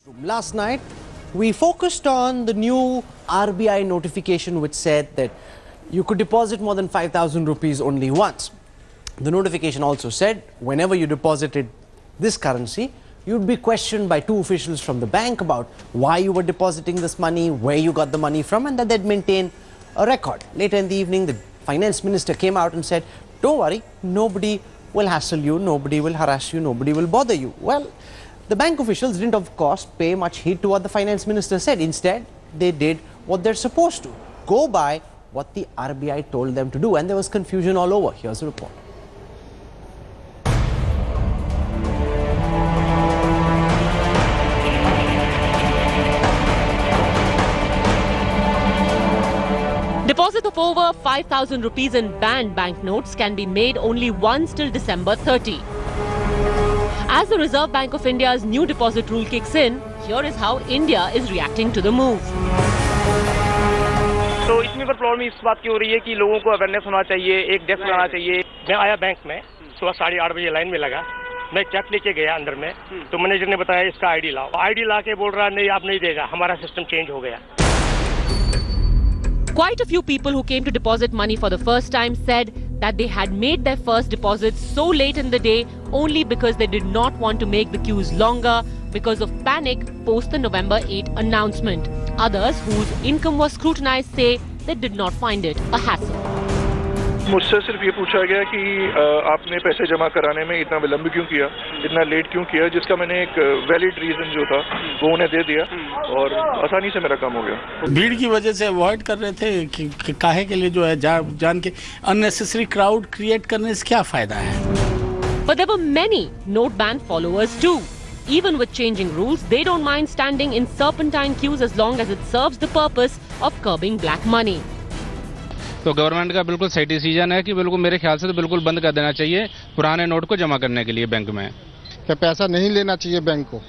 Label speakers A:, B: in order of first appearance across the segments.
A: Last night, we focused on the new RBI notification which said that you could deposit more than 5,000 rupees only once. The notification also said whenever you deposited this currency, you'd be questioned by two officials from the bank about why you were depositing this money, where you got the money from, and that they'd maintain a record. Later in the evening, the finance minister came out and said, don't worry, nobody will hassle you, nobody will harass you, nobody will bother you. Well, the bank officials didn't, of course, pay much heed to what the finance minister said. Instead, they did what they're supposed to, go by what the RBI told them to do. And there was confusion all over. Here's the report.
B: Deposit of over 5,000 rupees in banned banknotes can be made only once till December 30. As the Reserve Bank of India's new deposit rule kicks in, here is how India is reacting to the move.
C: तो इसमें पर problem इस बात की हो रही है कि लोगों को अवेयरनेस होना चाहिए, एक डेस्क लगाना चाहिए।
D: मैं आया बैंक में सुबह 8:30 बजे लाइन में लगा, मैं चेक लेके गया अंदर में, तो मैनेजर ने बताया इसका आईडी लाओ। आईडी ला के बोल रहा नहीं आप नहीं देगा, हमारा सिस्टम चेंज हो गया।
B: Quite a few people who came to deposit money for the first time said that they had made their first deposits so late in the day only because they did not want to make the queues longer because of panic post the November 8 announcement. Others whose income was scrutinized say they did not find it a hassle.
E: मुझसे सिर्फ ये पूछा गया कि आपने पैसे जमा कराने में इतना विलंब क्यों किया, इतना लेट क्यों किया, जिसका मैंने एक वैलिड रीजन जो था वो उन्हें दे दिया और आसानी से मेरा काम हो गया।
F: भीड़ की वजह से अवॉइड कर रहे थे कि काहे के लिए जो है जान के अननेसेसरी क्राउड क्रिएट करने से क्या फायदा है।
B: But there were many note ban followers too. Even with changing rules, they don't mind standing in serpentine queues as long as it serves the purpose of curbing black money.
G: तो government का बिल्कुल सही decision है कि बिल्कुल मेरे ख्याल से तो बिल्कुल बंद कर देना चाहिए पुराने नोट को जमा करने के लिए बैंक में।
H: कि पैसा नहीं लेना चाहिए बैंक को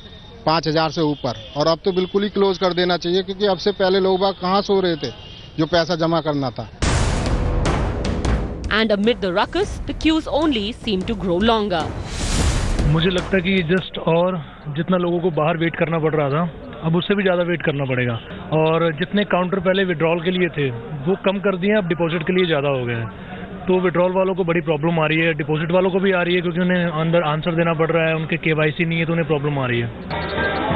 H: 5,000 से ऊपर, और अब तो बिल्कुल ही क्लोज कर देना चाहिए क्योंकि अब से पहले लोग बाग कहाँ सो रहे थे जो पैसा जमा करना था।
B: And amid the ruckus, the queues only seem to grow longer.
I: मुझे लगता है कि जस्ट और जितना लोगों को बाहर वेट करना पड़ रहा था, अब उससे भी ज़्यादा वेट करना पड़ेगा, और जितने काउंटर पहले विड्रॉल के लिए थे वो कम कर दिए, अब डिपॉजिट के लिए ज़्यादा हो गए हैं। तो विड्रॉल वालों को बड़ी प्रॉब्लम आ रही है, डिपॉजिट वालों को भी आ रही है क्योंकि उन्हें अंदर आंसर देना पड़ रहा है, उनके केवाईसी नहीं है तो उन्हें प्रॉब्लम आ रही है।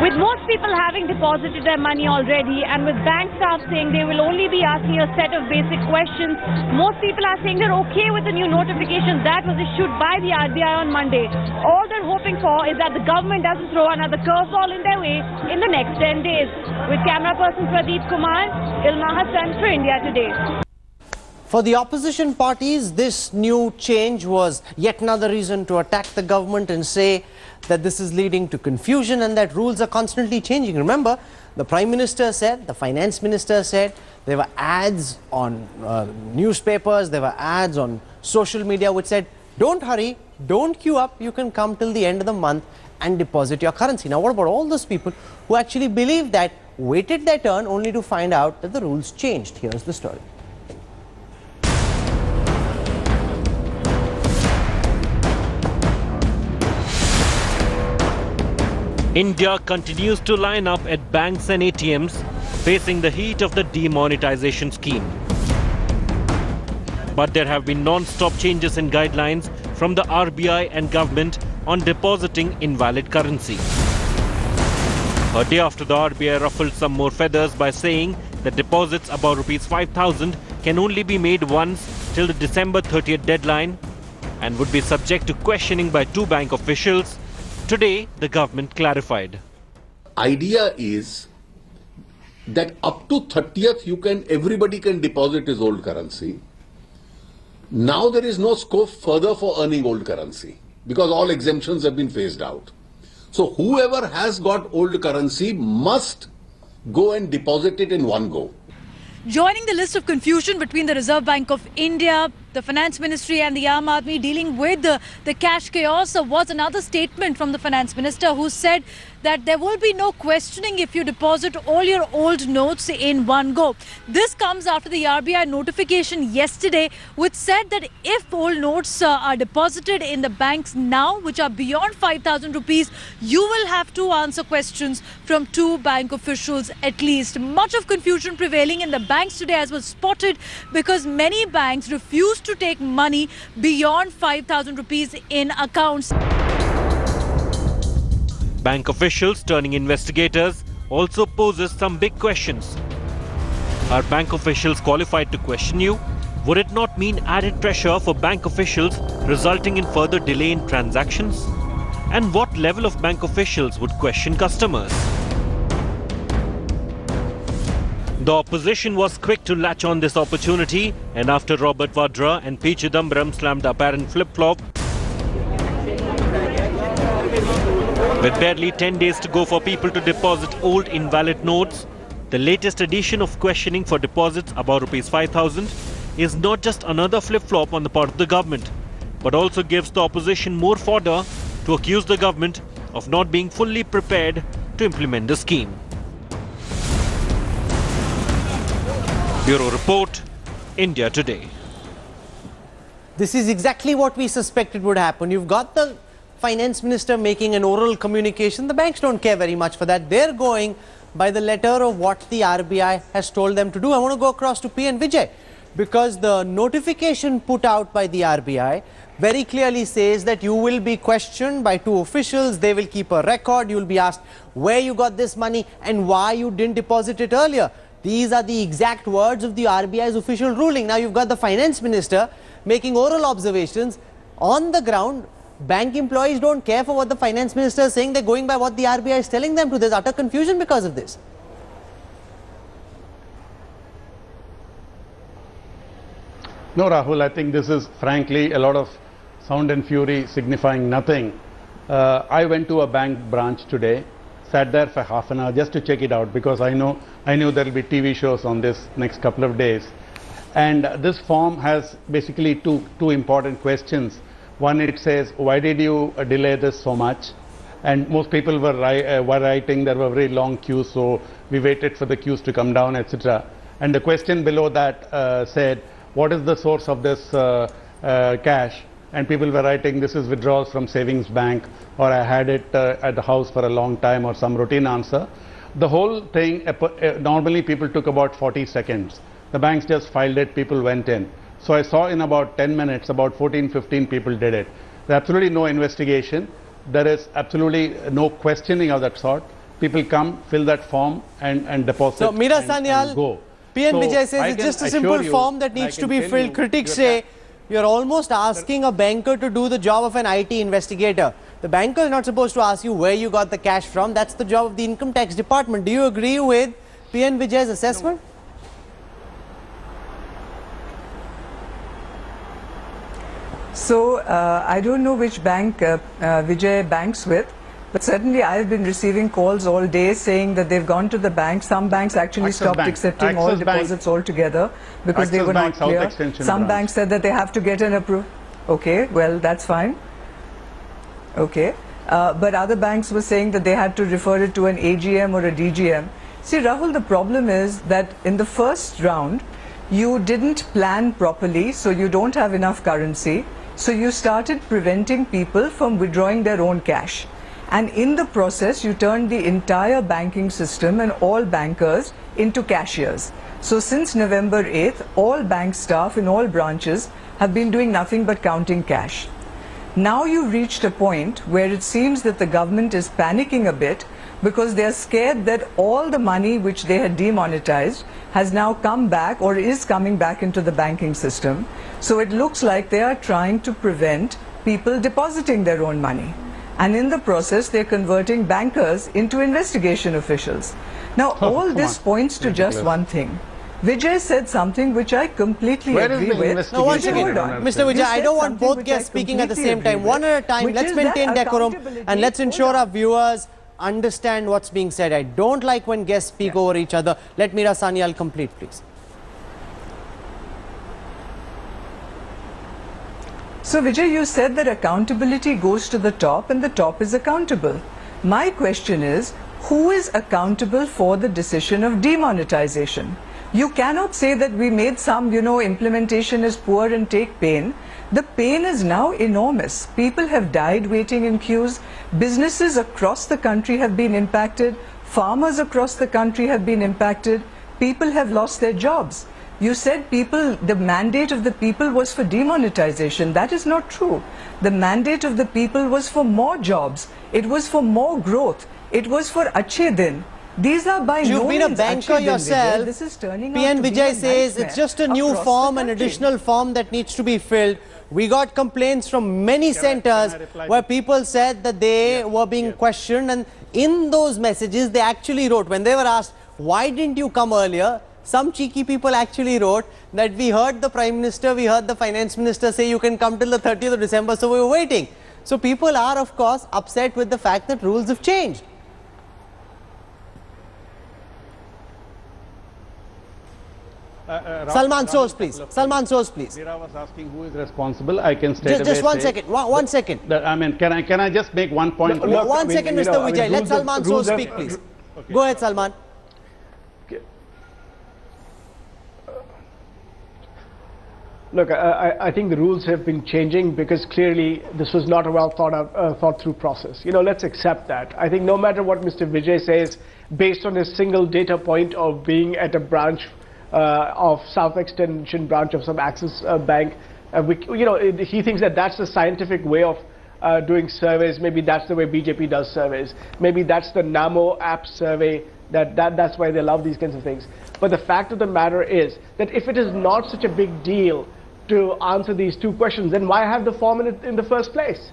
J: With most people having deposited their money already and with bank staff saying they will only be asking a set of basic questions, most people are saying they're okay with the new notification that was issued by the RBI on Monday. All they're hoping for is that the government doesn't throw another curveball in their way in the next 10 days. With camera person Kumar, Ilma Hassan for India Today.
A: For the opposition parties, this new change was yet another reason to attack the government and say that this is leading to confusion and that rules are constantly changing. Remember, the Prime Minister said, the Finance Minister said, there were ads on newspapers, there were ads on social media which said, don't hurry, don't queue up, you can come till the end of the month and deposit your currency. Now, what about all those people who actually believed that, waited their turn only to find out that the rules changed? Here's the story.
K: India continues to line up at banks and ATMs, facing the heat of the demonetization scheme. But there have been non-stop changes in guidelines from the RBI and government on depositing invalid currency. A day after the RBI ruffled some more feathers by saying that deposits above Rs 5,000 can only be made once till the December 30th deadline and would be subject to questioning by two bank officials, today, the government clarified.
L: Idea is that up to 30th, everybody can deposit his old currency. Now there is no scope further for earning old currency because all exemptions have been phased out. So whoever has got old currency must go and deposit it in one go.
M: Joining the list of confusion between the Reserve Bank of India the Finance Ministry and the Aam Aadmi dealing with the cash chaos was another statement from the Finance Minister, who said that there will be no questioning if you deposit all your old notes in one go. This comes after the RBI notification yesterday, which said that if old notes are deposited in the banks now, which are beyond 5,000 rupees, you will have to answer questions from 2 bank officials at least. Much of confusion prevailing in the banks today, as was spotted, because many banks refuse to take money beyond 5,000 rupees in accounts.
K: Bank officials turning investigators also poses some big questions. Are bank officials qualified to question you? Would it not mean added pressure for bank officials, resulting in further delay in transactions? And what level of bank officials would question customers? The opposition was quick to latch on this opportunity, and after Robert Vadra and P. Chidambaram slammed the apparent flip-flop, with barely 10 days to go for people to deposit old invalid notes, the latest edition of questioning for deposits above Rs 5,000 is not just another flip-flop on the part of the government, but also gives the opposition more fodder to accuse the government of not being fully prepared to implement the scheme. Bureau Report, India Today.
A: This is exactly what we suspected would happen. You've got the Finance Minister making an oral communication. The banks don't care very much for that. They're going by the letter of what the RBI has told them to do. I want to go across to P. and Vijay, because the notification put out by the RBI very clearly says that you will be questioned by 2 officials. They will keep a record. You will be asked where you got this money and why you didn't deposit it earlier. These are the exact words of the RBI's official ruling. Now you've got the Finance Minister making oral observations. On the ground, bank employees don't care for what the Finance Minister is saying. They're going by what the RBI is telling them to. There's utter confusion because of this.
N: No, Rahul, I think this is frankly a lot of sound and fury signifying nothing. I went to a bank branch today, sat there for half an hour just to check it out, because I knew there will be TV shows on this next couple of days. And this form has basically two important questions. One, it says, why did you delay this so much? And most people were writing, there were very long queues, so we waited for the queues to come down, etc. And the question below that said, what is the source of this cash? And people were writing, this is withdrawals from savings bank, or I had it at the house for a long time, or some routine answer. The whole thing, normally people took about 40 seconds. The banks just filed it, people went in. So I saw in about 10 minutes, about 14-15 people did it. There's absolutely no investigation. There is absolutely no questioning of that sort. People come, fill that form and deposit.
A: So Meera
N: and
A: Sanyal,
N: go.
A: P. and Vijay says it's just a simple form that needs to be filled. Critics say you're almost asking a banker to do the job of an IT investigator. The banker is not supposed to ask you where you got the cash from. That's the job of the income tax department. Do you agree with P. and Vijay's assessment? No.
O: So, I don't know which bank Vijay banks with, but certainly I've been receiving calls all day saying that they've gone to the bank. Some banks actually stopped accepting all deposits altogether because they were not clear. Some banks said that they have to get an approval. Okay, well, that's fine. Okay. But other banks were saying that they had to refer it to an AGM or a DGM. See, Rahul, the problem is that in the first round, you didn't plan properly, so you don't have enough currency. So you started preventing people from withdrawing their own cash. And in the process, you turned the entire banking system and all bankers into cashiers. So since November 8th, all bank staff in all branches have been doing nothing but counting cash. Now you've reached a point where it seems that the government is panicking a bit because they're scared that all the money which they had demonetized has now come back or is coming back into the banking system. So it looks like they are trying to prevent people depositing their own money. And in the process, they're converting bankers into investigation officials. Now, all this points to just one thing. Vijay said something which I completely agree with.
A: No, once again, Mr. Vijay, I don't want both guests speaking at the same time. One at a time. Let's maintain decorum and let's ensure our viewers understand what's being said. I don't like when guests speak over each other. Let Meera Sanyal complete, please.
O: So Vijay, you said that accountability goes to the top and the top is accountable. My question is, who is accountable for the decision of demonetization? You cannot say that we made some, implementation is poor and take pain. The pain is now enormous. People have died waiting in queues. Businesses across the country have been impacted. Farmers across the country have been impacted. People have lost their jobs. You said the mandate of the people was for demonetization. That is not true. The mandate of the people was for more jobs. It was for more growth. It was for Achhe Din. These are by no means
A: You've been a banker yourself.
O: This is turning
A: PN
O: out to
A: Vijay
O: be a
A: says
O: nightmare
A: it's just a new
O: across
A: form,
O: the
A: an
O: country.
A: additional form that needs to be filled. We got complaints from many centers where people said that they were being questioned, and in those messages they actually wrote, when they were asked, why didn't you come earlier? Some cheeky people actually wrote that we heard the Prime Minister, we heard the Finance Minister say you can come till the 30th of December, so we were waiting. So people are, of course, upset with the fact that rules have changed. Salman source, please. Salman source, please.
N: Meera was asking who is responsible. I can straight away
A: just one
N: say
A: second. One second.
N: I mean, can I just make one point?
A: Look, one second, Mr. Vijay. Let Salman source speak, please.
N: Okay.
A: Go ahead, Salman.
P: Look, I think the rules have been changing because clearly this was not a well thought through process. Let's accept that. I think no matter what Mr. Vijay says, based on a single data point of being at a branch of South Extension branch of some Axis bank, he thinks that that's the scientific way of doing surveys. Maybe that's the way BJP does surveys. Maybe that's the Namo app survey. That's why they love these kinds of things. But the fact of the matter is that if it is not such a big deal to answer these two questions, then why have the form in the first place?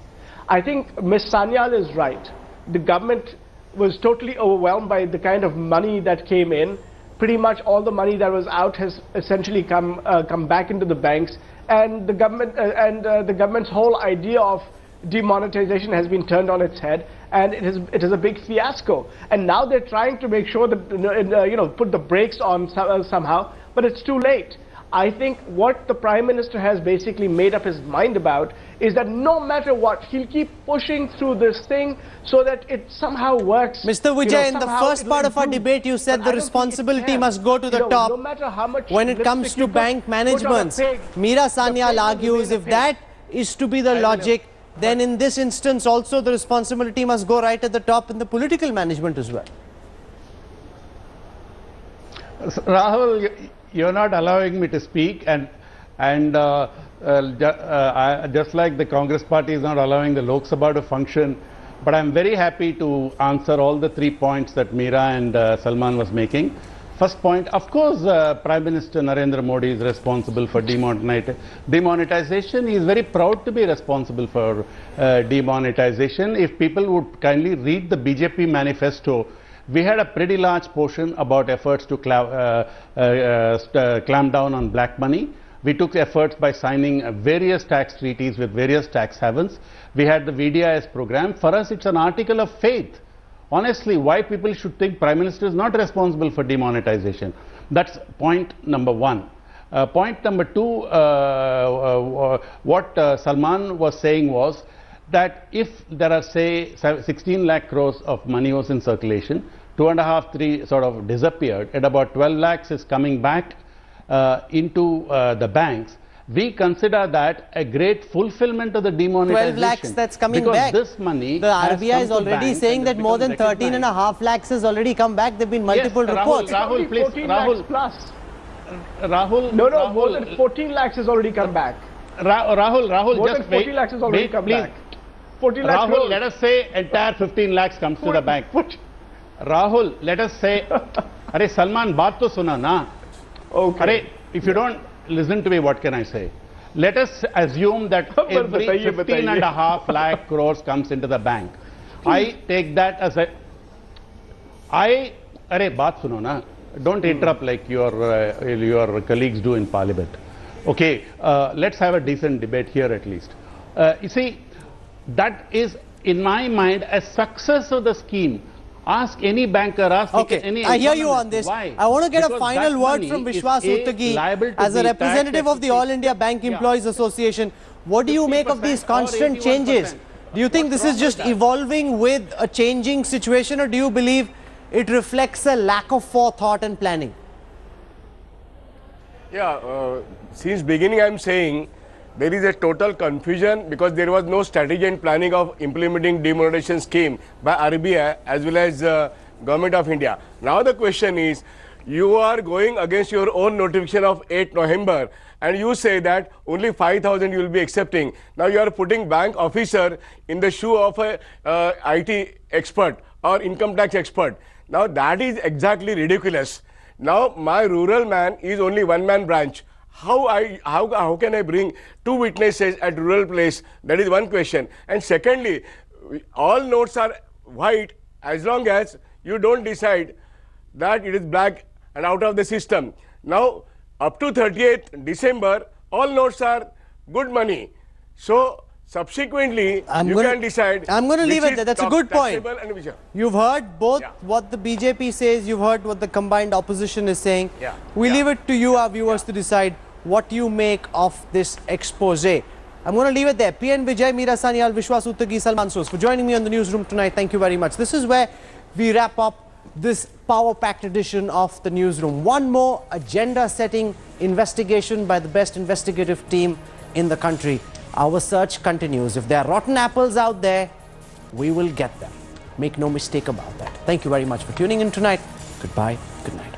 P: I think Ms. Sanyal is right. The government was totally overwhelmed by the kind of money that came in. Pretty much all the money that was out has essentially come back into the banks, and the government's whole idea of demonetization has been turned on its head, and it is a big fiasco. And now they're trying to make sure that put the brakes on somehow, but it's too late. I think what the Prime Minister has basically made up his mind about is that no matter what, he'll keep pushing through this thing so that it somehow works.
A: Mr. Vijay, in the first part of our debate, you said the responsibility must go to the top.
P: No matter how much
A: when it comes to bank managements, Meera Sanyal argues if that is to be the logic, then in this instance also the responsibility must go right at the top in the political management as well.
N: Rahul, you're not allowing me to speak, and just like the Congress party is not allowing the Lok Sabha to function, but I'm very happy to answer all the 3 points that Meera and Salman was making. First point, of course, Prime Minister Narendra Modi is responsible for demonetization. He is very proud to be responsible for demonetization. If people would kindly read the BJP manifesto, we had a pretty large portion about efforts to clamp down on black money. We took efforts by signing various tax treaties with various tax havens. We had the VDIS program. For us, it's an article of faith. Honestly, why people should think Prime Minister is not responsible for demonetization? That's point number one. Point number two, what Salman was saying was that if there are, say, 16 lakh crores of money was in circulation, 2.5, 3 sort of disappeared, and about 12 lakhs is coming back into the banks, we consider that a great fulfillment of the demonetization.
A: 12 lakhs that's coming
N: because
A: back.
N: This money
A: the RBI is already saying that more than 13.5 lakhs has already come back. There have been multiple reports.
N: Rahul, please.
P: 14 lakhs plus.
N: Rahul.
P: No,
N: Rahul,
P: more than 14 lakhs has already come back.
N: Rahul,
P: more
N: just
P: than 14 lakhs has already come
N: please.
P: back. 14 lakhs.
N: Rahul, let us say entire 15 lakhs comes to the bank. Rahul, let us say, Arey Salman, baat to suna na.
P: Okay.
N: Arey, if you don't listen to me, what can I say? Let us assume that every 15.5 lakh crores comes into the bank. I take that as a... Arey, baat suno na. Don't interrupt like your colleagues do in Parliament. Okay, let's have a decent debate here at least. You see, that is, in my mind, a success of the scheme. Ask any banker, ask any...
A: I hear you on this.
N: Why?
A: I want to get
N: because
A: a final word from Vishwas Uttagi as a representative of the All India Bank Employees Association. What do you make of these constant changes? Do you think this is just evolving with a changing situation, or do you believe it reflects a lack of forethought and planning?
Q: Yeah, since beginning I'm saying there is a total confusion because there was no strategy and planning of implementing demonetization scheme by RBI as well as Government of India. Now the question is, you are going against your own notification of 8 November and you say that only 5,000 you will be accepting. Now you are putting bank officer in the shoe of a IT expert or income tax expert. Now that is exactly ridiculous. Now my rural man is only one-man branch. How can I bring 2 witnesses at rural place? That is one question. And secondly, all notes are white as long as you don't decide that it is black and out of the system. Now up to 30th December, all notes are good money. So subsequently, you can decide.
A: I'm going to leave it there. That's a good point. You've heard both what the BJP says, you've heard what the combined opposition is saying. We leave it to you, our viewers, to decide what you make of this expose. I'm going to leave it there. PN Vijay, Meera Sanyal, Vishwas Uttagi, Salman for joining me on the newsroom tonight. Thank you very much. This is where we wrap up this power-packed edition of the newsroom. One more agenda-setting investigation by the best investigative team in the country. Our search continues. If there are rotten apples out there, we will get them. Make no mistake about that. Thank you very much for tuning in tonight. Goodbye. Good night.